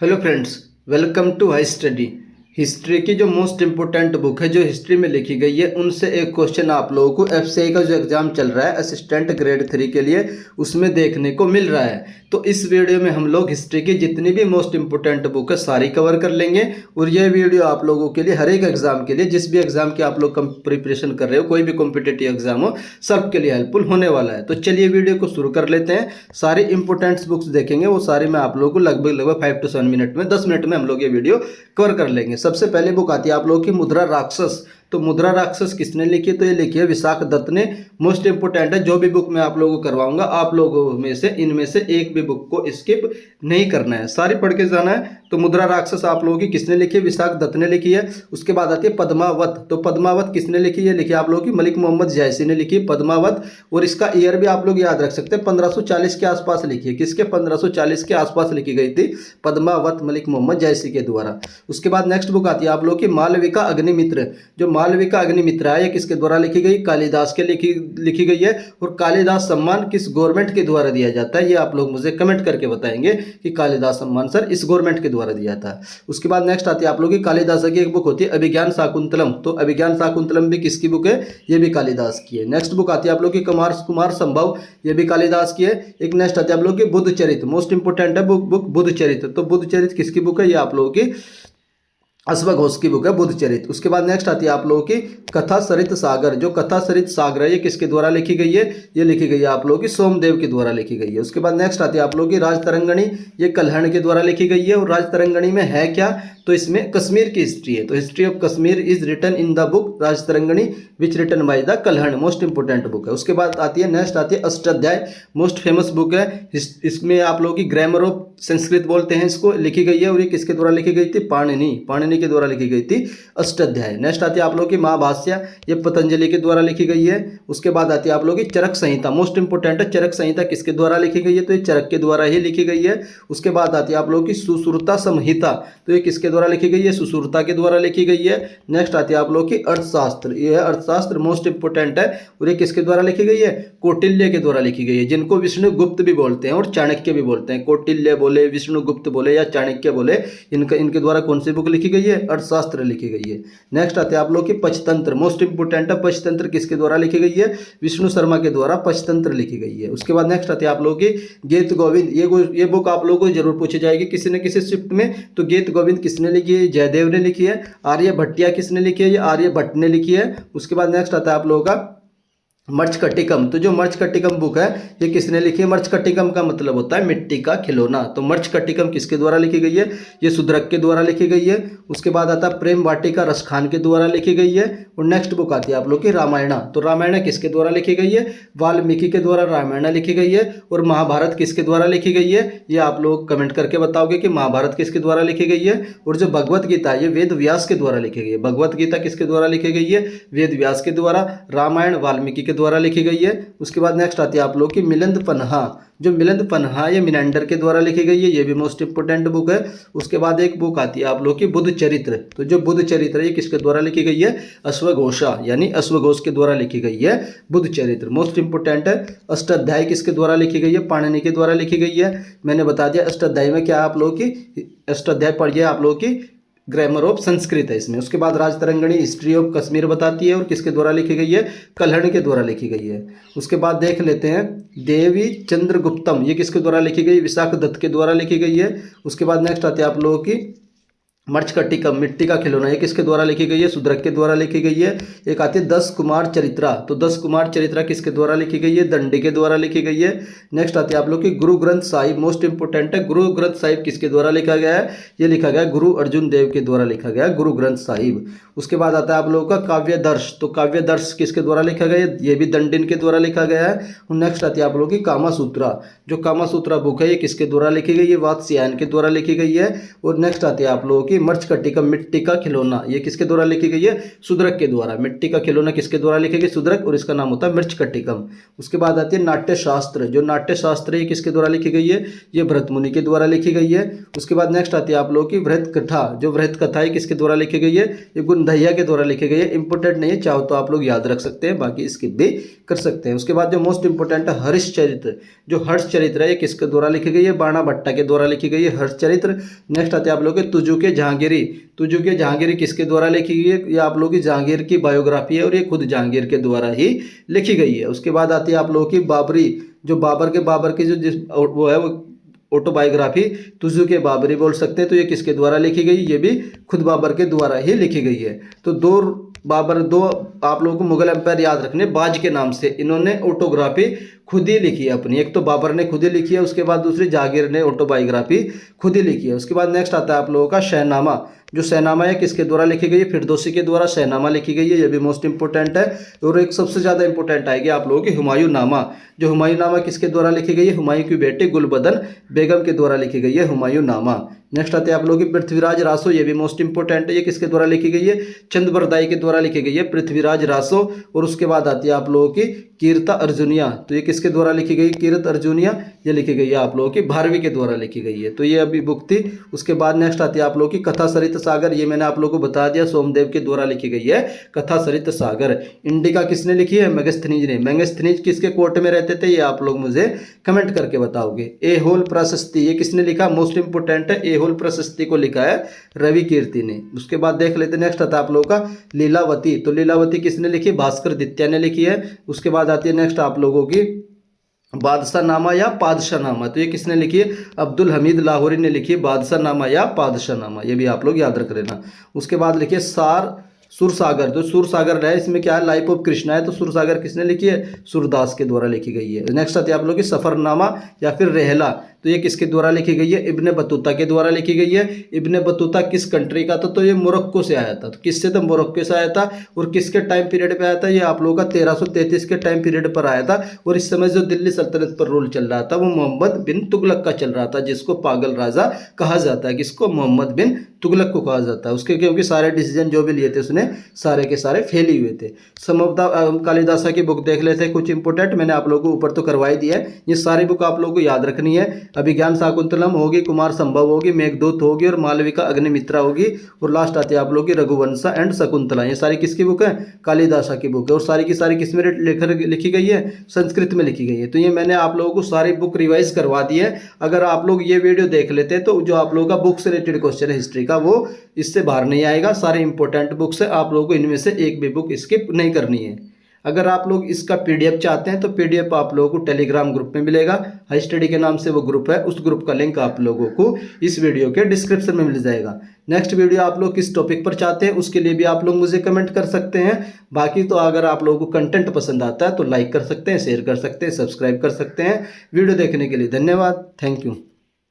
Hello friends, welcome to high study. History की जो most important book है जो हिस्ट्री में लिखी गई है उनसे एक क्वेश्चन आप लोगों को एफसीआई का जो एग्ज़ाम चल रहा है असिस्टेंट ग्रेड 3 के लिए उसमें देखने को मिल रहा है। तो इस वीडियो में हम लोग हिस्ट्री की जितनी भी मोस्ट इम्पोर्टेंट बुक है सारी कवर कर लेंगे और यह वीडियो आप लोगों के लिए हर एक एग्ज़ाम के लिए, जिस भी एग्ज़ाम की आप लोग प्रिपरेशन कर रहे हो, कोई भी कॉम्पिटेटिव एग्जाम हो, सबके लिए हेल्पफुल होने वाला है। तो चलिए वीडियो को शुरू कर लेते हैं। सारी इंपॉर्टेंट बुक्स देखेंगे, वो सारी मैं आप लोगों को लगभग 5 to 7 मिनट में 10 मिनट में हम लोग ये वीडियो कवर कर लेंगे। सबसे पहले बुक आती है आप लोगों की मुद्रा राक्षस। तो मुद्रा राक्षस किसने लिखी है? तो ये लिखी है विशाख दत्त ने। मोस्ट इंपोर्टेंट है, जो भी बुक मैं आप लोगों को करवाऊंगा आप लोगों में से इनमें से एक भी बुक को स्किप नहीं करना है, सारी पढ़ के जाना है। तो मुद्रा राक्षस आप लोगों की किसने लिखी है? विशाख दत्त ने लिखी है। उसके बाद आती है पद्मावत। तो पद्मावत किसने लिखी है? लिखी है आप लोगों की मलिक मोहम्मद जैसी ने लिखी है पद्मावत। और इसका ईयर भी आप लोग याद रख सकते हैं, 1540 के आसपास लिखी है। किसके? 1540 के आसपास लिखी गई थी पद्मावत मलिक मोहम्मद जैसी के द्वारा। उसके बाद नेक्स्ट बुक आती है आप लोगों की मालविका अग्निमित्र। जो मालविका अग्निमित्र है ये किसके द्वारा लिखी गई? कालिदास के लिखी गई है। और कालिदास सम्मान किस गवर्नमेंट के द्वारा दिया जाता है ये आप लोग मुझे कमेंट करके बताएंगे कि कालिदास सम्मान सर इस गवर्नमेंट के द्वारा दिया था। उसके बाद नेक्स्ट आती है आप लोग की कालिदास की एक बुक होती है अभिज्ञान शाकुंतलम। तो अभिज्ञान शाकुंतलम भी किसकी बुक है? ये भी कालिदास की है। नेक्स्ट बुक आती है आप लोग की कुमार संभव, ये भी कालिदास की है। एक नेक्स्ट आती है आप लोग की बुद्ध चरित्र। मोस्ट इंपोर्टेंट है बुक बुद्ध चरित्र। तो बुद्ध चरित्र किसकी बुक है? ये आप लोगों की अश्वघोष की बुक है बुद्ध चरित्र। उसके बाद नेक्स्ट आती है आप लोगों की कथा सरित सागर। जो कथा सरित सागर है ये किसके द्वारा लिखी गई है? ये लिखी गई है आप लोगों की सोमदेव के द्वारा लिखी गई है। उसके बाद नेक्स्ट आती है आप लोगों की राजतरंगणी। ये कल्हण के द्वारा लिखी गई है। और राजतरंगणी में है क्या? तो इसमें कश्मीर की हिस्ट्री है। तो history of Kashmir is written in the book Rajatarangini which written by the Kalhana. Most important book है। उसके बाद आती है नेक्स्ट आती है अष्टाध्याय। मोस्ट फेमस बुक है। इसमें आप लोगों की ग्रामर ऑफ संस्कृत बोलते हैं इसको, लिखी गई है। और ये किसके द्वारा लिखी गई थी? पाणिनि के द्वारा लिखी गई थी अष्टाध्याय। नेक्स्ट आती है आप लोगों की महाभाष्य। ये पतंजलि के द्वारा लिखी गई है। उसके बाद आती है आप लोगों की चरक संहिता। मोस्ट इंपोर्टेंट है, चरक संहिता किसके द्वारा लिखी गई है? तो ये चरक के द्वारा ही लिखी गई है। उसके बाद आती है आप लोगों की सुश्रुता संहिता। तो ये किसके द्वारा लिखी गई है? सुश्रुता के द्वारा लिखी गई है। नेक्स्ट आती है आप लोगों की अर्थशास्त्र। ये अर्थशास्त्र मोस्ट इंपोर्टेंट है और ये किसके द्वारा लिखी गई है? कौटिल्य के द्वारा लिखी गई है, जिनको विष्णुगुप्त भी बोलते हैं और चाणक्य भी बोलते हैं। कौटिल्य बोले, विष्णुगुप्त बोले या चाणक्य बोले, इनके द्वारा कौन सी बुक लिखी गई है? अर्थशास्त्र लिखी गई है। नेक्स्ट आते हैं आप लोग की पंचतंत्र। मोस्ट इंपोर्टेंट है, पंचतंत्र किसके द्वारा लिखी गई है? विष्णु शर्मा के द्वारा पंचतंत्र लिखी गई है। उसके बाद नेक्स्ट आते हैं आप लोग की गीत गोविंद। ये बुक आप लोगों को जरूर पूछी जाएगी किसी न किसी शिफ्ट में। तो गीत गोविंद किसने लिखी है? जयदेव ने लिखी है। आर्य भट्टिया किसने लिखी है? ये आर्य भट्ट ने लिखी है। उसके बाद नेक्स्ट आता है आप लोगों का मर्चकटिकम। तो जो मर्चकटिकम बुक है ये किसने लिखी है? मर्चकटिकम का मतलब होता है मिट्टी का खिलौना। तो मर्चकटिकम किसके द्वारा लिखी गई है? ये शूद्रक के द्वारा लिखी गई है। उसके बाद आता है प्रेम वाटिका रसखान के द्वारा लिखी गई है। और नेक्स्ट बुक आती है आप लोग की रामायणा। तो रामायणा किसके द्वारा लिखी गई है? वाल्मीकि के द्वारा रामायणा लिखी गई है। और महाभारत किसके द्वारा लिखी गई है? ये आप लोग कमेंट करके बताओगे कि महाभारत किसके द्वारा लिखी गई है। और जो भगवत गीता है ये वेद व्यास के द्वारा लिखी गई है। भगवत गीता किसके द्वारा लिखी गई है? वेद व्यास के द्वारा। रामायण वाल्मीकि के द्वारा लिखी गई है। उसके बाद नेक्स्ट आती है आप लोग की मिलिंद पन्हा। जो मिलिंद पन्हा ये मिनेंडर के द्वारा लिखी गई है, ये भी मोस्ट इंपोर्टेंट बुक है। उसके बाद एक बुक आती है आप लोग की बुद्ध चरित्र। तो जो बुद्ध चरित्र है ये किसके द्वारा लिखी गई है? अश्वघोषा यानी अश्वघोष के द्वारा लिखी गई है बुद्ध चरित्र। मोस्ट इंपोर्टेंट है। अष्टाध्याय किसके द्वारा लिखी गई है? पाणिनि के द्वारा लिखी गई है। मैंने बता दिया अष्टाध्याय में क्या आप लोग की अष्टाध्याय पढ़िए आप लोग की ग्रामर ऑफ संस्कृत है इसमें। उसके बाद राजतरंगणी हिस्ट्री ऑफ कश्मीर बताती है और किसके द्वारा लिखी गई है? कल्हण के द्वारा लिखी गई है। उसके बाद देख लेते हैं देवी चंद्रगुप्तम। ये किसके द्वारा लिखी गई? विशाख दत्त के द्वारा लिखी गई है। उसके बाद नेक्स्ट आते हैं आप लोगों की मर्चकटिकम मिट्टी का खिलौना। ये किसके द्वारा लिखी गई है? शूद्रक के द्वारा लिखी गई है। एक आती है 10 कुमार चरित्रा। तो 10 कुमार चरित्रा किसके द्वारा लिखी गई है? दंडी के द्वारा लिखी गई है। नेक्स्ट आती है आप लोग की गुरु ग्रंथ साहिब। मोस्ट इंपोर्टेंट है, गुरु ग्रंथ साहिब किसके द्वारा लिखा गया है? ये लिखा गया गुरु अर्जुन देव के द्वारा लिखा गया गुरु ग्रंथ साहिब। उसके बाद आता है आप लोगों का काव्य दर्श। तो काव्य दर्श किसके द्वारा लिखा गया है? ये भी दंडिन के द्वारा लिखा गया है। नेक्स्ट आती है आप लोगों की कामा सूत्रा। जो कामा सूत्रा बुक है ये किसके द्वारा लिखी गई है? वात्स्यायन के द्वारा लिखी गई है। और नेक्स्ट आती है आप लोगों की की मृच्छकटिकम, मिट्टी का खिलौना, ये किसके द्वारा लिखी गई है? शूद्रक के द्वारा। मिट्टी का खिलौना किसके द्वारा लिखी गई? शूद्रक, और इसका नाम होता है मृच्छकटिकम। उसके बाद आती है नाट्य शास्त्र। जो नाट्य शास्त्र है किसके द्वारा लिखी गई है? ये भरत मुनि के द्वारा लिखी गई है। उसके बाद नेक्स्ट आती है आप लोगों की वृहत कथा। जो वृहत कथा है किसके द्वारा लिखी गई है? ये गुणधैया के द्वारा लिखी गई है। इंपॉर्टेंट नहीं है, चाहो तो आप लोग याद रख सकते हैं, बाकी स्किप भी कर सकते हैं। उसके बाद जो मोस्ट इंपोर्टेंट है हर्षचरित्र। जो हर्षचरित्र है ये किसके द्वारा लिखी गई है? बाणा भट्टा के द्वारा लिखी गई है हर्षचरित्र। नेक्स्ट आते हैं आप लोग के तुजुके जहांगीरी। तुजुके जहांगीरी किसके द्वारा लिखी गई है? ये आप लोगों की जहांगीर की बायोग्राफी है और ये खुद जहांगीर के द्वारा ही लिखी गई है। उसके बाद आती है आप लोगों की बाबरी। जो बाबर की जो वो है वो ऑटोबायोग्राफी तुजुके बाबरी बोल सकते हैं। तो ये किसके द्वारा लिखी गई? ये भी खुद बाबर के द्वारा ही लिखी गई है। तो दो आप लोगों को मुगल एम्पायर याद रखने, बाज के नाम से इन्होंने ऑटोग्राफी खुद ही लिखी है अपनी। एक तो बाबर ने खुद ही लिखी है, उसके बाद दूसरी जहांगीर ने ऑटोबायोग्राफी खुद ही लिखी है। उसके बाद नेक्स्ट आता है आप लोगों का शहनामा। जो शहनामा है किसके द्वारा लिखी गई है? फिरदौसी के द्वारा शहनामा लिखी गई है, ये भी मोस्ट इंपोर्टेंट है। और एक सबसे ज़्यादा इंपॉर्टेंट आएगी आप लोगों की हुमायूं नामा। जो हुमायूं नामा किसके द्वारा लिखी गई है? हुमायूं की बेटी गुलबदन बेगम के द्वारा लिखी गई है हुमायूं नामा। नेक्स्ट आते हैं आप लोगों की पृथ्वीराज रासो। ये भी मोस्ट इंपोर्टेंट है। ये किसके द्वारा लिखी गई है? चंद्रबरदाई के द्वारा लिखी गई है पृथ्वीराज रासो। और उसके बाद आती है आप लोगों की कीर्ता अर्जुनिया। तो ये किसके द्वारा लिखी गई? कीर्त अर्जुनिया ये लिखी गई है आप लोगों की भारवी के द्वारा लिखी गई है। तो ये अभी बुक थी। उसके बाद नेक्स्ट आती है आप लोगों की कथा सरित सागर। ये मैंने आप लोगों को बता दिया, सोमदेव के द्वारा लिखी गई है कथा सरित सागर। इंडिका किसने लिखी है? मेगस्थनीज ने। मेगस्थनीज किसके कोर्ट में रहते थे? ये आप लोग मुझे कमेंट करके बताओगे। ए होल प्रशस्ति ये किसने लिखा? मोस्ट इंपोर्टेंट है, ए होल प्रशस्ति को लिखा है रवि कीर्ति ने। उसके बाद देख लेते नेक्स्ट आता है आप लोगों का लीलावती। तो लीलावती किसने लिखी? भास्कर दित्या ने लिखी है। उसके बाद आती है नेक्स्ट आप लोगों की बादशाह नामा या पादशाह नामा। तो ये किसने लिखी है? अब्दुल हमीद लाहौरी ने लिखी है बादशाह नामा या पादशाह नामा, ये भी आप लोग याद रख लेना। उसके बाद लिखिए सुरसागर। तो सुरसागर है, इसमें क्या है? लाइफ ऑफ कृष्णा है। तो सुरसागर किसने लिखी है? सूरदास के द्वारा लिखी गई है। नेक्स्ट आती है आप लोग की सफरनामा या फिर रेहला। तो ये किसके द्वारा लिखी गई है? इब्ने बतूता के द्वारा लिखी गई है। इब्ने बतूता किस कंट्री का था? तो ये मोरक्को से आया था। तो किससे? तो मोरक्को से आया था। और किसके टाइम पीरियड पे आया था? ये आप लोगों का 1333 के टाइम पीरियड पर आया था। और इस समय जो दिल्ली सल्तनत पर रूल चल रहा था वो मोहम्मद बिन तुगलक का चल रहा था, जिसको पागल राजा कहा जाता है। किसको? मोहम्मद बिन तुगलक को कहा जाता है। उसके क्योंकि सारे डिसीजन जो भी लिए थे उसने सारे के सारे फेल ही हुए थे। कालिदासा की बुक देख लेते हैं कुछ इंपोर्टेंट, मैंने आप लोगों को ऊपर तो करवाई दिया है। ये सारी बुक आप लोगों को याद रखनी है। अभिज्ञान शाकुंतलम होगी, कुमार संभव होगी, मेघदूत होगी और मालविका अग्निमित्रा होगी। और लास्ट आती है आप लोगों की रघुवंशा एंड शकुंतला। ये सारी किसकी बुक है? कालिदासा की बुक है। और सारी की सारी किस में लिखी गई है? संस्कृत में लिखी गई है। तो ये मैंने आप लोगों को सारी बुक रिवाइज करवा दी है। अगर आप लोग ये वीडियो देख लेते हैं तो जो आप लोगों का बुक से रिलेटेड क्वेश्चन है हिस्ट्री का वो इससे बाहर नहीं आएगा। सारे इंपॉर्टेंट बुक्स है, आप लोगों को इनमें से एक भी बुक स्किप नहीं करनी है। अगर आप लोग इसका पीडीएफ चाहते हैं तो पीडीएफ आप लोगों को टेलीग्राम ग्रुप में मिलेगा। हाई स्टडी के नाम से वो ग्रुप है, उस ग्रुप का लिंक आप लोगों को इस वीडियो के डिस्क्रिप्शन में मिल जाएगा। नेक्स्ट वीडियो आप लोग किस टॉपिक पर चाहते हैं उसके लिए भी आप लोग मुझे कमेंट कर सकते हैं। बाकी तो अगर आप लोगों को कंटेंट पसंद आता है तो लाइक कर सकते हैं, शेयर कर सकते हैं, सब्सक्राइब कर सकते हैं। वीडियो देखने के लिए धन्यवाद। Thank you.